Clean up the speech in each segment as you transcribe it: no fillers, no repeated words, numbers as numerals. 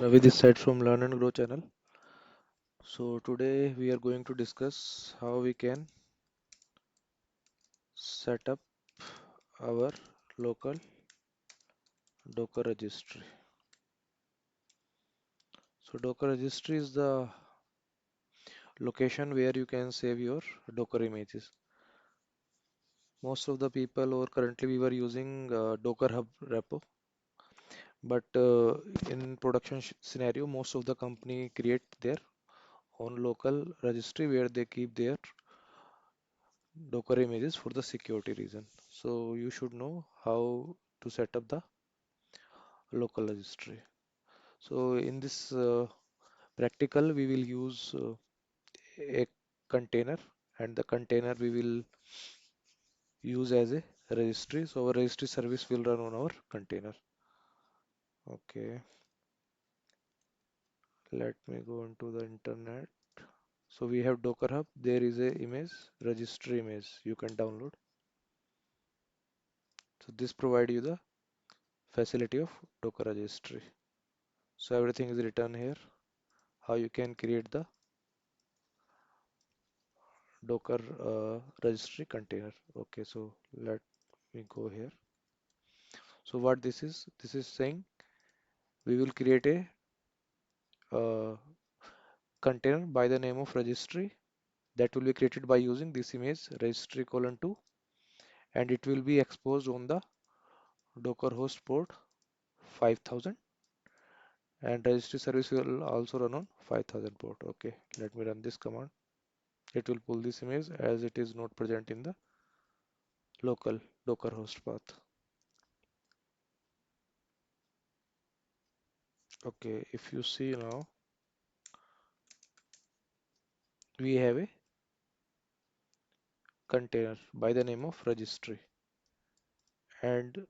Ravi this side from Learn and Grow channel. So today we are going to discuss how we can set up our local Docker registry. So Docker registry is the location where you can save your Docker images. Most of the people or currently we were using Docker Hub repo, but in production scenario, most of the company create their own local registry where they keep their Docker images for the security reason. So you should know how to set up the local registry. So in this practical, we will use a container, and the container we will use as a registry. So our registry service will run on our container. Okay, let me go into the internet. So we have Docker Hub. There is a image, registry image you can download. So this provide you the facility of Docker registry. So everything is written here. How you can create the Docker registry container. Okay, so let me go here. So what this is saying we will create a uh, container by the name of registry that will be created by using this image registry colon 2, and it will be exposed on the Docker host port 5000, and registry service will also run on 5000 port. Okay, let me run this command. It will pull this image as it is not present in the local Docker host path. Okay, if you see now, we have a container by the name of registry, and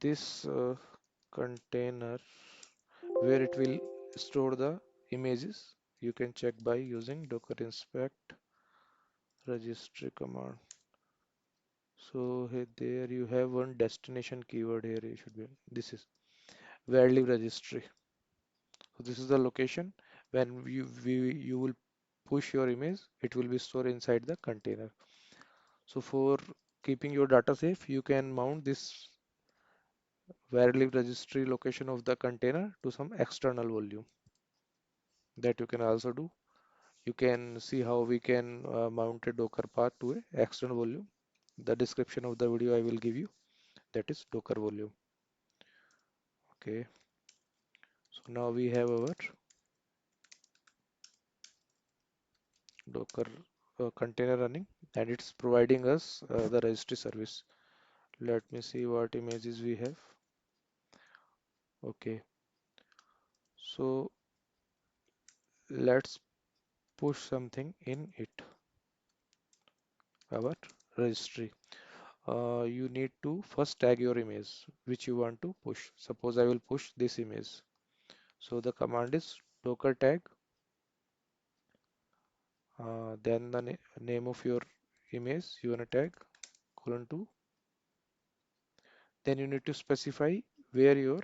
this container where it will store the images, you can check by using docker inspect registry command. So here there you have one destination keyword. Here you should be, this is where live registry. So this is the location when you will push your image, it will be stored inside the container. So for keeping your data safe, you can mount this where live registry location of the container to some external volume. That you can also do. You can see how we can mount a Docker path to a external volume. The description of the video I will give you, that is Docker volume. Okay, so now we have our Docker container running, and it's providing us the registry service. Let me see what images we have. Okay, so let's push something in it, our registry. You need to first tag your image which you want to push. Suppose I will push this image. So the command is docker tag, then the name of your image you want to tag colon 2. Then you need to specify where your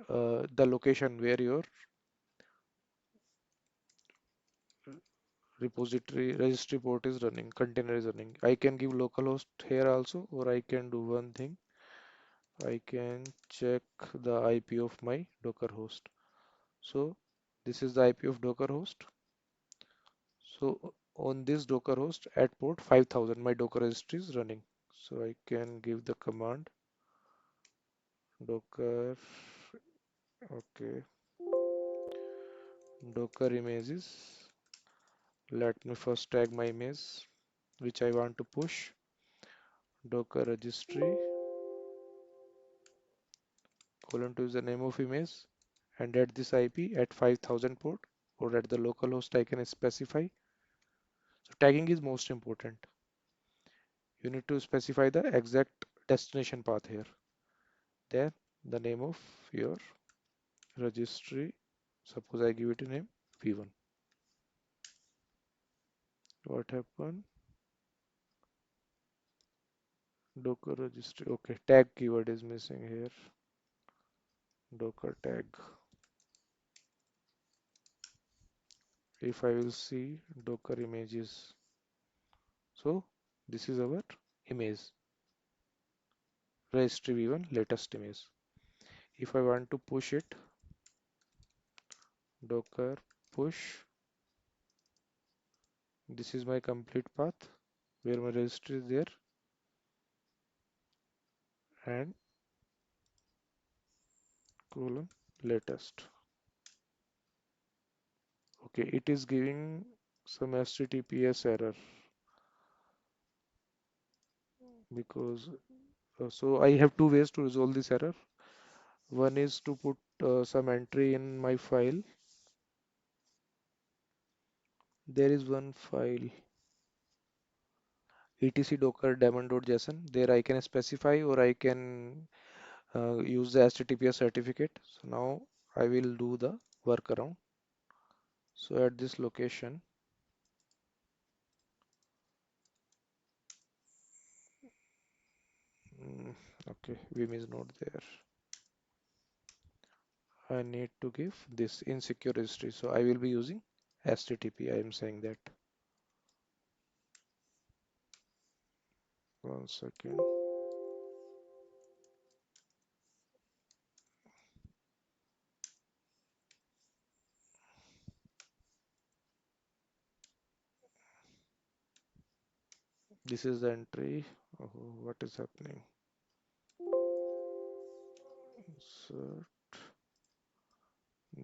the location where your repository registry port is running, container is running. I can give localhost here also, or I can do one thing. I can check the IP of my Docker host. So this is the IP of Docker host. So on this Docker host at port 5000, my Docker registry is running. So I can give the command Docker, okay, Docker images. Let me first tag my image which I want to push. Docker registry colon 2 is the name of image, and at this IP at 5000 port, or at the local host I can specify. So tagging is most important. You need to specify the exact destination path here. Then the name of your registry. Suppose I give it a name V1. What happened? Docker registry. Okay, tag keyword is missing here. docker tag. If I will see docker images, so this is our image, registry v1 latest image. If I want to push it, docker push, this is my complete path where my registry is there, and colon latest. Okay, it is giving some HTTPS error because so I have two ways to resolve this error. One is to put some entry in my file. There is one file etc docker daemon.json. There I can specify or I can use the HTTPS certificate. So now I will do the workaround. So at this location, mm, okay, Vim is not there. I need to give this insecure registry. So I will be using HTTP. I am saying that. 1 second. This is the entry. Oh, what is happening? So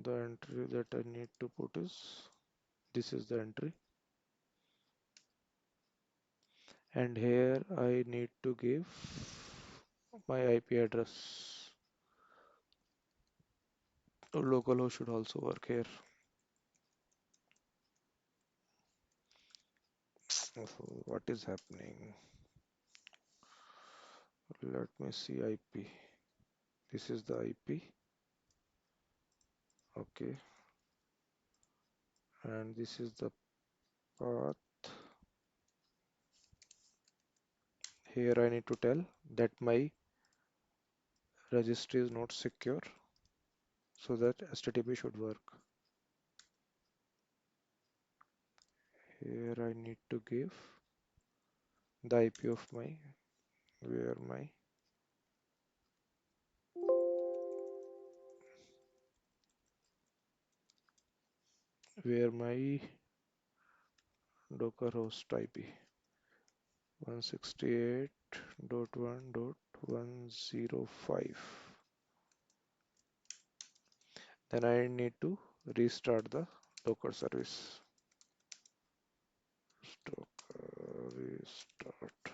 the entry that I need to put is this is the entry, and here I need to give my IP address. Localhost should also work here. So what is happening? Let me see IP. This is the IP. Okay, and this is the path. Here I need to tell that my registry is not secure, so that HTTP should work. Here I need to give the IP of my where my where my Docker host IP 168.1.105. Then I need to restart the Docker service. Docker restart.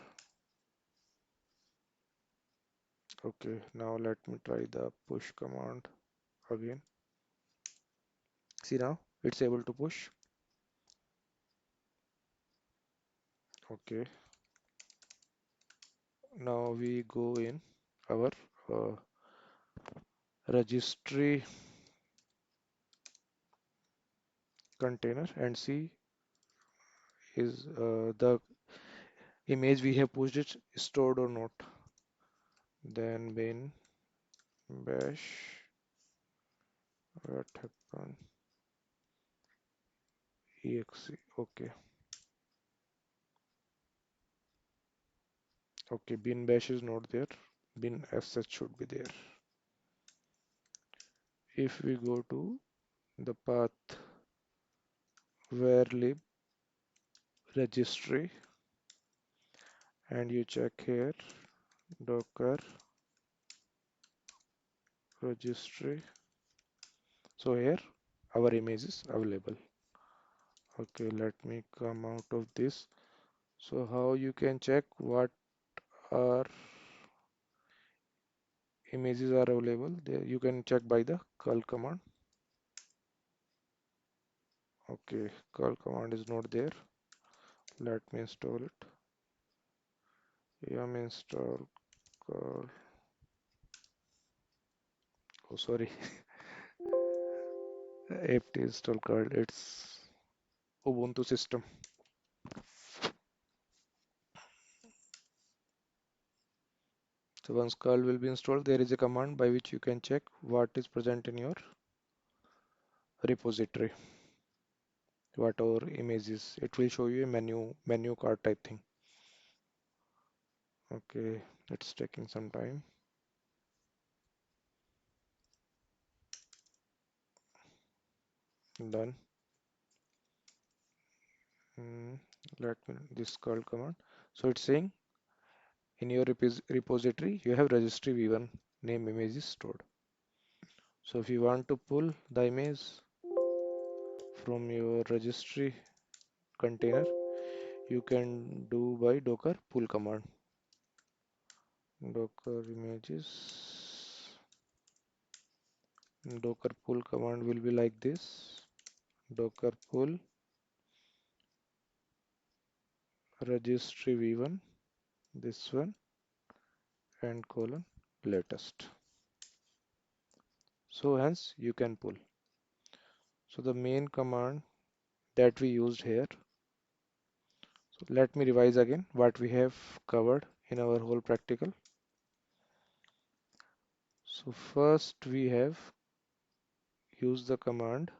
Okay, now let me try the push command again. See now it's able to push. Okay, now we go in our uh, registry container and see is the image we have pushed it stored or not. Then bin bash what happened exe. Okay, okay, bin bash is not there, bin sh should be there. If we go to the path where lib registry and you check here docker registry, so here our image is available. Okay, let me come out of this. So how you can check what are images are available there? You can check by the curl command. Okay, curl command is not there. Let me install it. Yum install curl. Oh, sorry, apt install curl. It's Ubuntu system. So once curl will be installed, there is a command by which you can check what is present in your repository, what our images. It will show you a menu card type thing. Okay, it's taking some time. Done. Mm, Let me this curl command. So it's saying in your repository you have registry v1 name image is stored. So if you want to pull the image from your registry container, you can do by docker pull command. Docker images. Docker pull command will be like this. Docker pull registry v1, this one, and colon latest. So hence you can pull. So the main command that we used here. So let me revise again what we have covered in our whole practical. So first we have used the command.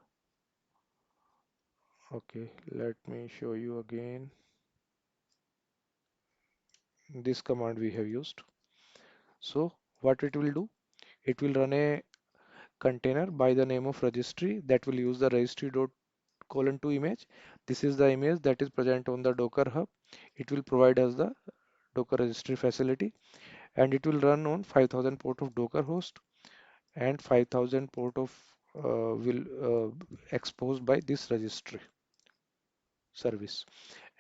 Okay, let me show you again. This command we have used. So what it will do? It will run a container by the name of registry that will use the registry dot colon 2 image. This is the image that is present on the Docker Hub. It will provide us the Docker registry facility, and it will run on 5000 port of Docker host and 5000 port of will exposed by this registry service.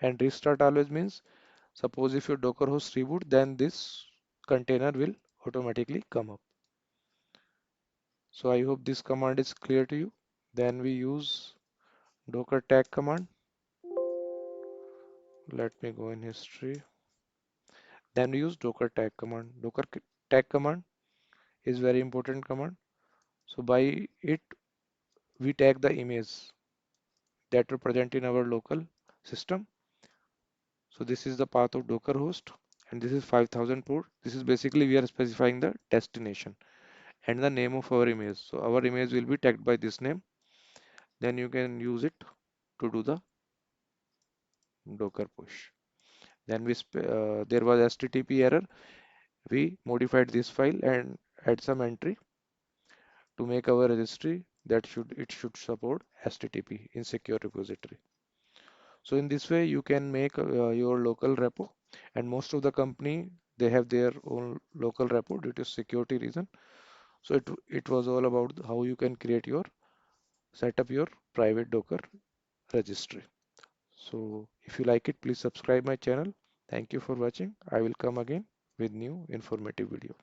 And restart always means, suppose if your Docker host reboot, then this container will automatically come up. So I hope this command is clear to you. Then we use docker tag command. Let me go in history. Then we use docker tag command. Tag command is very important command. So by it we tag the image that are present in our local system. So this is the path of Docker host, and this is 5000 port. This is basically we are specifying the destination and the name of our image. So our image will be tagged by this name. Then you can use it to do the Docker push. Then there was HTTP error. We modified this file and add some entry to make our registry that should support HTTP in secure repository. So in this way you can make your local repo, and most of the company they have their own local repo due to security reason. So it was all about how you can set up your private Docker registry. So if you like it, please subscribe my channel. Thank you for watching. I will come again with new informative video.